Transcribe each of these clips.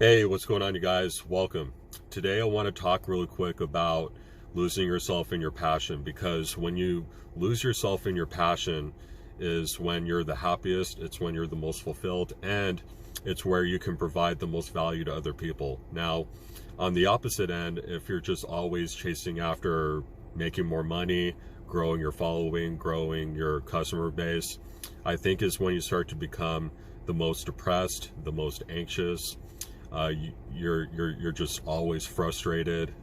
Hey, what's going on, you guys? Welcome. Today I want to talk really quick about losing yourself in your passion, because when you lose yourself in your passion is when you're the happiest, it's when you're the most fulfilled, and it's where you can provide the most value to other people. Now, on the opposite end, if you're just always chasing after making more money, growing your following, growing your customer base, I think is when you start to become the most depressed, the most anxious. You're just always frustrated.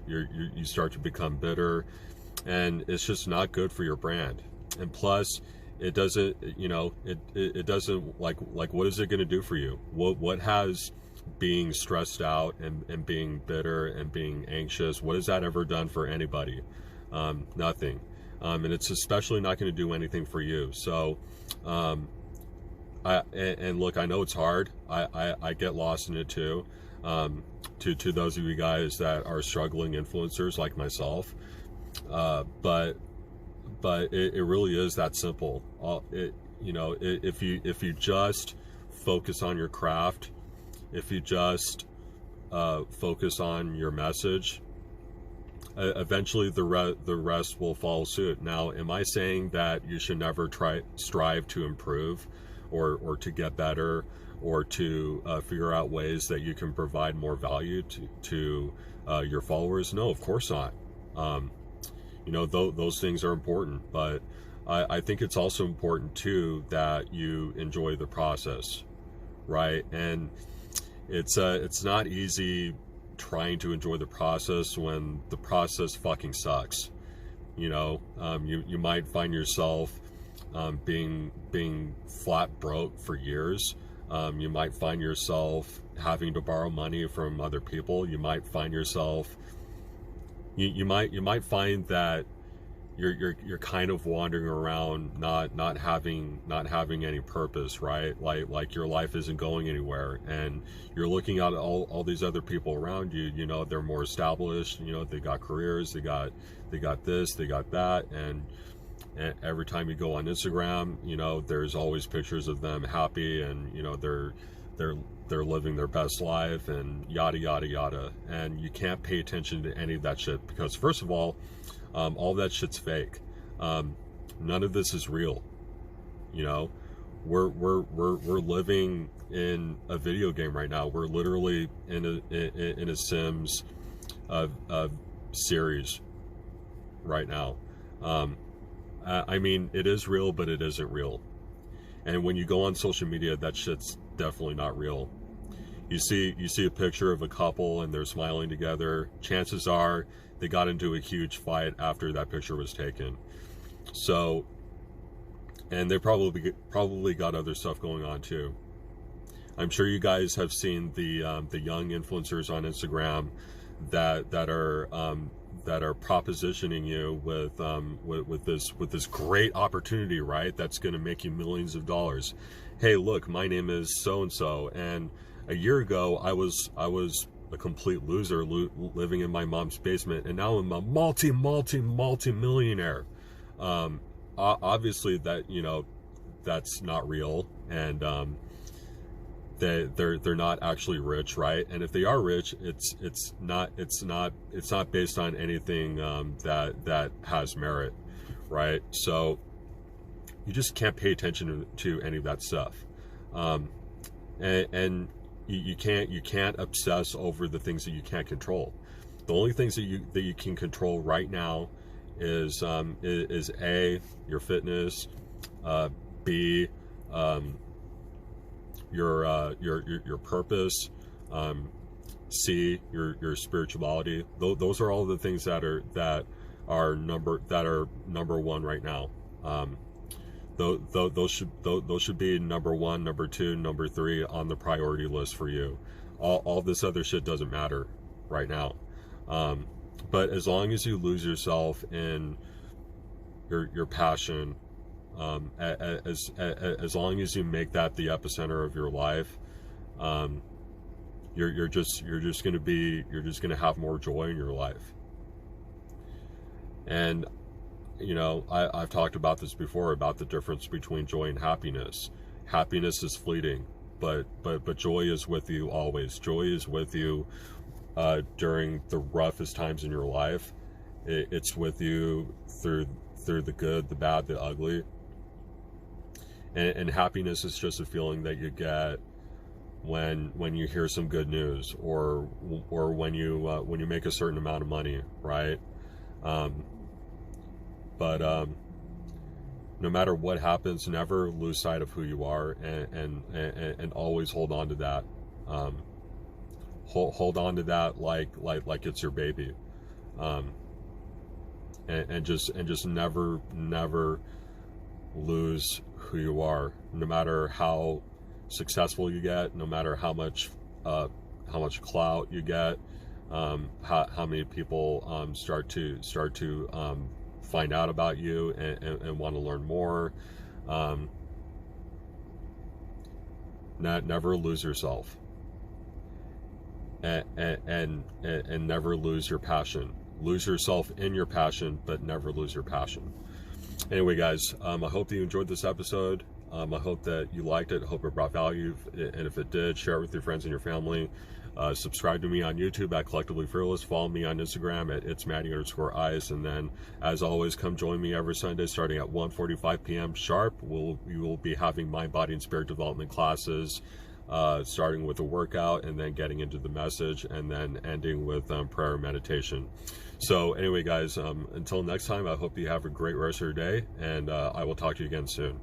You start to become bitter, and it's just not good for your brand. And plus, it doesn't, it doesn't, like what is it going to do for you? What has being stressed out and being bitter and being anxious, what has that ever done for anybody? Nothing. And it's especially not going to do anything for you. So, and look, I know it's hard. I get lost in it too. To those of you guys that are struggling influencers like myself, but it really is that simple. If you just focus on your craft, if you just focus on your message, eventually the rest will follow suit. Now, am I saying that you should never strive to improve, or to get better, or to figure out ways that you can provide more value to your followers? No, of course not. Those things are important, but I think it's also important too that you enjoy the process, right? And it's not easy trying to enjoy the process when the process fucking sucks. You might find yourself being flat broke for years. You might find yourself having to borrow money from other people. You might find yourself, you might find that you're kind of wandering around, not having any purpose, right? Like your life isn't going anywhere, and you're looking at all these other people around you. They're more established. They got careers, they got this, they got that, and every time you go on Instagram, there's always pictures of them happy, and they're living their best life, and yada yada yada. And you can't pay attention to any of that shit, because first of all that shit's fake. None of this is real. We're living in a video game right now. We're literally in a Sims series right now. I mean, it is real, but it isn't real. And when you go on social media, that shit's definitely not real. You see a picture of a couple and they're smiling together. Chances are they got into a huge fight after that picture was taken. So, and they probably got other stuff going on too. I'm sure you guys have seen the young influencers on Instagram that are propositioning you with this great opportunity, right? That's going to make you millions of dollars. Hey, look, my name is so and so, and a year ago I was a complete loser living in my mom's basement, and now I'm a multi-millionaire. Obviously that that's not real, and they're not actually rich, right? And if they are rich, it's not based on anything that has merit, right? So you just can't pay attention to any of that stuff, and you can't obsess over the things that you can't control. The only things that you can control right now is A, your fitness, B, your purpose, C, your spirituality. Those are all the things that are number one right now. Those should be number one, number two, number three on the priority list for you. All this other shit doesn't matter right now. But as long as you lose yourself in your passion, as long as you make that the epicenter of your life, you're just gonna have more joy in your life. And I've talked about this before, about the difference between joy and happiness. Happiness is fleeting. but joy is with you always. Joy is with you during the roughest times in your life. It's with you through the good, the bad, the ugly. And happiness is just a feeling that you get when you hear some good news, or when you make a certain amount of money, right? But no matter what happens, never lose sight of who you are, and always hold on to that. Hold on to that like it's your baby, and just never lose who you are, no matter how successful you get, no matter how much clout you get, how many people start to find out about you and want to learn more. Never lose yourself, and never lose your passion. Lose yourself in your passion, but never lose your passion. Anyway, guys, I hope that you enjoyed this episode. I hope that you liked it. I hope it brought value. And if it did, share it with your friends and your family. Subscribe to me on YouTube at Collectively Fearless. Follow me on Instagram at itsmatty_ice. And then, as always, come join me every Sunday starting at 1:45 p.m. sharp. We will be having mind, body, and spirit development classes, starting with a workout and then getting into the message, and then ending with prayer and meditation. So anyway, guys, until next time, I hope you have a great rest of your day, and I will talk to you again soon.